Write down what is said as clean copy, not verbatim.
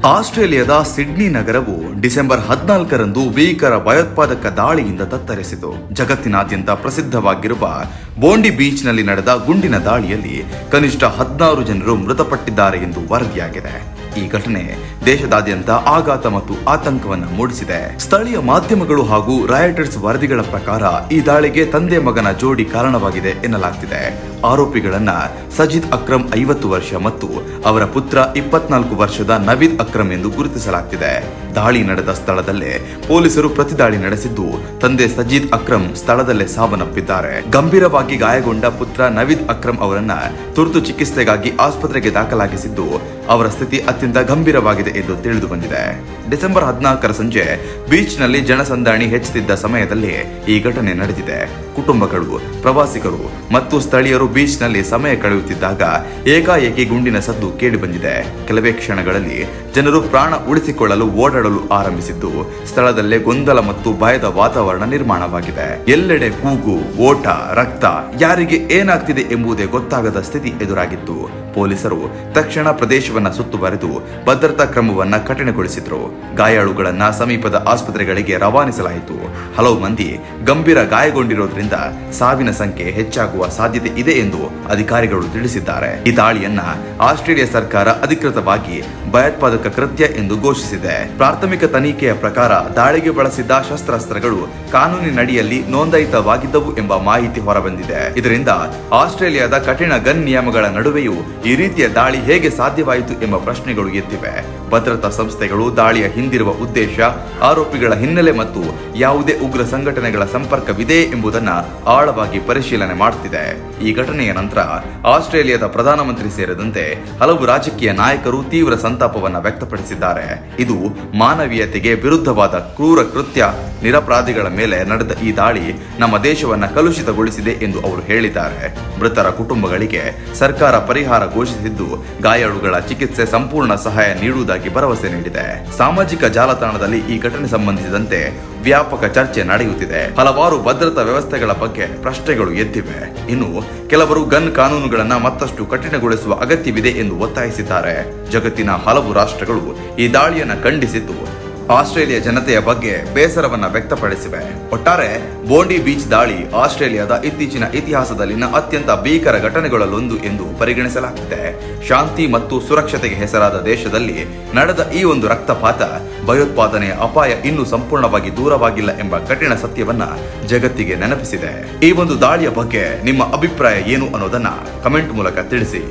ಆಸ್ಟ್ರೇಲಿಯಾದ ಸಿಡ್ನಿ ನಗರವು ಡಿಸೆಂಬರ್ 14ರಂದು ಭೀಕರ ಭಯೋತ್ಪಾದಕ ದಾಳಿಯಿಂದ ತತ್ತರಿಸಿತು. ಜಗತ್ತಿನಾದ್ಯಂತ ಪ್ರಸಿದ್ಧವಾಗಿರುವ ಬೋಂಡಿ ಬೀಚ್ನಲ್ಲಿ ನಡೆದ ಗುಂಡಿನ ದಾಳಿಯಲ್ಲಿ ಕನಿಷ್ಠ 16 ಜನರು ಮೃತಪಟ್ಟಿದ್ದಾರೆ ಎಂದು ವರದಿಯಾಗಿದೆ. ಈ ಘಟನೆ ದೇಶದಾದ್ಯಂತ ಆಘಾತ ಮತ್ತು ಆತಂಕವನ್ನು ಮೂಡಿಸಿದೆ. ಸ್ಥಳೀಯ ಮಾಧ್ಯಮಗಳು ಹಾಗೂ ರಾಯಟರ್ಸ್ ವರದಿಗಳ ಪ್ರಕಾರ ಈ ದಾಳಿಗೆ ತಂದೆ ಮಗನ ಜೋಡಿ ಕಾರಣವಾಗಿದೆ ಎನ್ನಲಾಗ್ತಿದೆ. ಆರೋಪಿಗಳನ್ನ ಸಜಿದ್ ಅಕ್ರಮ್ 50 ವರ್ಷ ಮತ್ತು ಅವರ ಪುತ್ರ 24 ವರ್ಷದ ನವೀದ್ ಅಕ್ರಮ್ ಎಂದು ಗುರುತಿಸಲಾಗ್ತಿದೆ. ದಾಳಿ ನಡೆದ ಸ್ಥಳದಲ್ಲೇ ಪೊಲೀಸರು ಪ್ರತಿದಾಳಿ ನಡೆಸಿದ್ದು, ತಂದೆ ಸಜಿದ್ ಅಕ್ರಮ್ ಸ್ಥಳದಲ್ಲೇ ಸಾವನ್ನಪ್ಪಿದ್ದಾರೆ. ಗಂಭೀರವಾಗಿ ಗಾಯಗೊಂಡ ಪುತ್ರ ನವೀದ್ ಅಕ್ರಮ್ ಅವರನ್ನ ತುರ್ತು ಚಿಕಿತ್ಸೆಗಾಗಿ ಆಸ್ಪತ್ರೆಗೆ ದಾಖಲಾಗಿಸಿದ್ದು, ಅವರ ಸ್ಥಿತಿ ಅತ್ಯಂತ ಗಂಭೀರವಾಗಿದೆ ಎಂದು ತಿಳಿದು ಬಂದಿದೆ. ಡಿಸೆಂಬರ್ 14ರ ಸಂಜೆ ಬೀಚ್ನಲ್ಲಿ ಜನಸಂದಣಿ ಹೆಚ್ಚುತ್ತಿದ್ದ ಸಮಯದಲ್ಲಿ ಈ ಘಟನೆ ನಡೆದಿದೆ. ಕುಟುಂಬಗಳು, ಪ್ರವಾಸಿಗರು ಮತ್ತು ಸ್ಥಳೀಯರು ಬೀಚ್ನಲ್ಲಿ ಸಮಯ ಕಳೆಯುತ್ತಿದ್ದಾಗ ಏಕಾಏಕಿ ಗುಂಡಿನ ಸದ್ದು ಕೇಳಿಬಂದಿದೆ. ಕೆಲವೇ ಕ್ಷಣಗಳಲ್ಲಿ ಜನರು ಪ್ರಾಣ ಉಳಿಸಿಕೊಳ್ಳಲು ಓಡಾಡಲು ಆರಂಭಿಸಿದ್ದು, ಸ್ಥಳದಲ್ಲೇ ಗೊಂದಲ ಮತ್ತು ಭಯದ ವಾತಾವರಣ ನಿರ್ಮಾಣವಾಗಿದೆ. ಎಲ್ಲೆಡೆ ಕೂಗು, ಓಟ, ರಕ್ತ, ಯಾರಿಗೆ ಏನಾಗ್ತಿದೆ ಎಂಬುದೇ ಗೊತ್ತಾಗದ ಸ್ಥಿತಿ ಎದುರಾಗಿತ್ತು. ಪೊಲೀಸರು ತಕ್ಷಣ ಪ್ರದೇಶವನ್ನ ಸುತ್ತುವರೆದು ಭದ್ರತಾ ಕ್ರಮವನ್ನ ಕಠಿಣಗೊಳಿಸಿದ್ರು. ಗಾಯಾಳುಗಳನ್ನ ಸಮೀಪದ ಆಸ್ಪತ್ರೆಗಳಿಗೆ ರವಾನಿಸಲಾಯಿತು. ಹಲವು ಮಂದಿ ಗಂಭೀರ ಗಾಯಗೊಂಡಿರೋದ್ರಿಂದ ಸಾವಿನ ಸಂಖ್ಯೆ ಹೆಚ್ಚಾಗುವ ಸಾಧ್ಯತೆ ಇದೆ ಎಂದು ಅಧಿಕಾರಿಗಳು ತಿಳಿಸಿದ್ದಾರೆ. ಈ ದಾಳಿಯನ್ನ ಆಸ್ಟ್ರೇಲಿಯಾ ಸರ್ಕಾರ ಅಧಿಕೃತವಾಗಿ ಭಯೋತ್ಪಾದಕ ಕೃತ್ಯ ಎಂದು ಘೋಷಿಸಿದೆ. ಪ್ರಾಥಮಿಕ ತನಿಖೆಯ ಪ್ರಕಾರ ದಾಳಿಗೆ ಬಳಸಿದ್ದ ಶಸ್ತ್ರಾಸ್ತ್ರಗಳು ಕಾನೂನಿನಡಿಯಲ್ಲಿ ನೋಂದಾಯಿತವಾಗಿದ್ದವು ಎಂಬ ಮಾಹಿತಿ ಹೊರಬಂದಿದೆ. ಇದರಿಂದ ಆಸ್ಟ್ರೇಲಿಯಾದ ಕಠಿಣ ಗನ್ ನಿಯಮಗಳ ನಡುವೆಯೂ ಈ ರೀತಿಯ ದಾಳಿ ಹೇಗೆ ಸಾಧ್ಯವಾಯಿತು ಎಂಬ ಪ್ರಶ್ನೆಗಳು ಎದ್ದಿವೆ. ಭದ್ರತಾ ಸಂಸ್ಥೆಗಳು ದಾಳಿಯ ಹಿಂದಿರುವ ಉದ್ದೇಶ, ಆರೋಪಿಗಳ ಹಿನ್ನೆಲೆ ಮತ್ತು ಯಾವುದೇ ಉಗ್ರ ಸಂಘಟನೆಗಳ ಸಂಪರ್ಕವಿದೆ ಎಂಬುದನ್ನು ಆಳವಾಗಿ ಪರಿಶೀಲನೆ ಮಾಡುತ್ತಿದೆ. ಈ ಘಟನೆಯ ನಂತರ ಆಸ್ಟ್ರೇಲಿಯಾದ ಪ್ರಧಾನಮಂತ್ರಿ ಸೇರಿದಂತೆ ಹಲವು ರಾಜಕೀಯ ನಾಯಕರು ತೀವ್ರ ಸಂತಾಪವನ್ನು ವ್ಯಕ್ತಪಡಿಸಿದ್ದಾರೆ. ಇದು ಮಾನವೀಯತೆಗೆ ವಿರುದ್ಧವಾದ ಕ್ರೂರ ಕೃತ್ಯ. ನಿರಪರಾಧಿಗಳ ಮೇಲೆ ನಡೆದ ಈ ದಾಳಿ ನಮ್ಮ ದೇಶವನ್ನ ಕಲುಷಿತಗೊಳಿಸಿದೆ ಎಂದು ಅವರು ಹೇಳಿದ್ದಾರೆ. ಮೃತರ ಕುಟುಂಬಗಳಿಗೆ ಸರ್ಕಾರ ಪರಿಹಾರ ಘೋಷಿಸಿದ್ದು, ಗಾಯಾಳುಗಳ ಚಿಕಿತ್ಸೆ ಸಂಪೂರ್ಣ ಸಹಾಯ ನೀಡುವುದಾಗಿ ಭರವಸೆ ನೀಡಿದೆ. ಸಾಮಾಜಿಕ ಜಾಲತಾಣದಲ್ಲಿ ಈ ಘಟನೆ ಸಂಬಂಧಿಸಿದಂತೆ ವ್ಯಾಪಕ ಚರ್ಚೆ ನಡೆಯುತ್ತಿದೆ. ಹಲವಾರು ಭದ್ರತಾ ವ್ಯವಸ್ಥೆಗಳ ಬಗ್ಗೆ ಪ್ರಶ್ನೆಗಳು ಎದ್ದಿವೆ. ಇನ್ನು ಕೆಲವರು ಗನ್ ಕಾನೂನುಗಳನ್ನ ಮತ್ತಷ್ಟು ಕಠಿಣಗೊಳಿಸುವ ಅಗತ್ಯವಿದೆ ಎಂದು ಒತ್ತಾಯಿಸಿದ್ದಾರೆ. ಜಗತ್ತಿನ ಹಲವು ರಾಷ್ಟ್ರಗಳು ಈ ದಾಳಿಯನ್ನು ಖಂಡಿಸಿದ್ದು, ಆಸ್ಟ್ರೇಲಿಯಾ ಜನತೆಯ ಬಗ್ಗೆ ಬೇಸರವನ್ನ ವ್ಯಕ್ತಪಡಿಸಿವೆ. ಒಟ್ಟಾರೆ ಬೋಂಡಿ ಬೀಚ್ ದಾಳಿ ಆಸ್ಟ್ರೇಲಿಯಾದ ಇತ್ತೀಚಿನ ಇತಿಹಾಸದಲ್ಲಿನ ಅತ್ಯಂತ ಭೀಕರ ಘಟನೆಗಳಲ್ಲೊಂದು ಎಂದು ಪರಿಗಣಿಸಲಾಗುತ್ತಿದೆ. ಶಾಂತಿ ಮತ್ತು ಸುರಕ್ಷತೆಗೆ ಹೆಸರಾದ ದೇಶದಲ್ಲಿ ನಡೆದ ಈ ಒಂದು ರಕ್ತಪಾತ, ಭಯೋತ್ಪಾದನೆಯ ಅಪಾಯ ಇನ್ನೂ ಸಂಪೂರ್ಣವಾಗಿ ದೂರವಾಗಿಲ್ಲ ಎಂಬ ಕಠಿಣ ಸತ್ಯವನ್ನ ಜಗತ್ತಿಗೆ ನೆನಪಿಸಿದೆ. ಈ ಒಂದು ದಾಳಿಯ ಬಗ್ಗೆ ನಿಮ್ಮ ಅಭಿಪ್ರಾಯ ಏನು ಅನ್ನೋದನ್ನ ಕಮೆಂಟ್ ಮೂಲಕ ತಿಳಿಸಿ.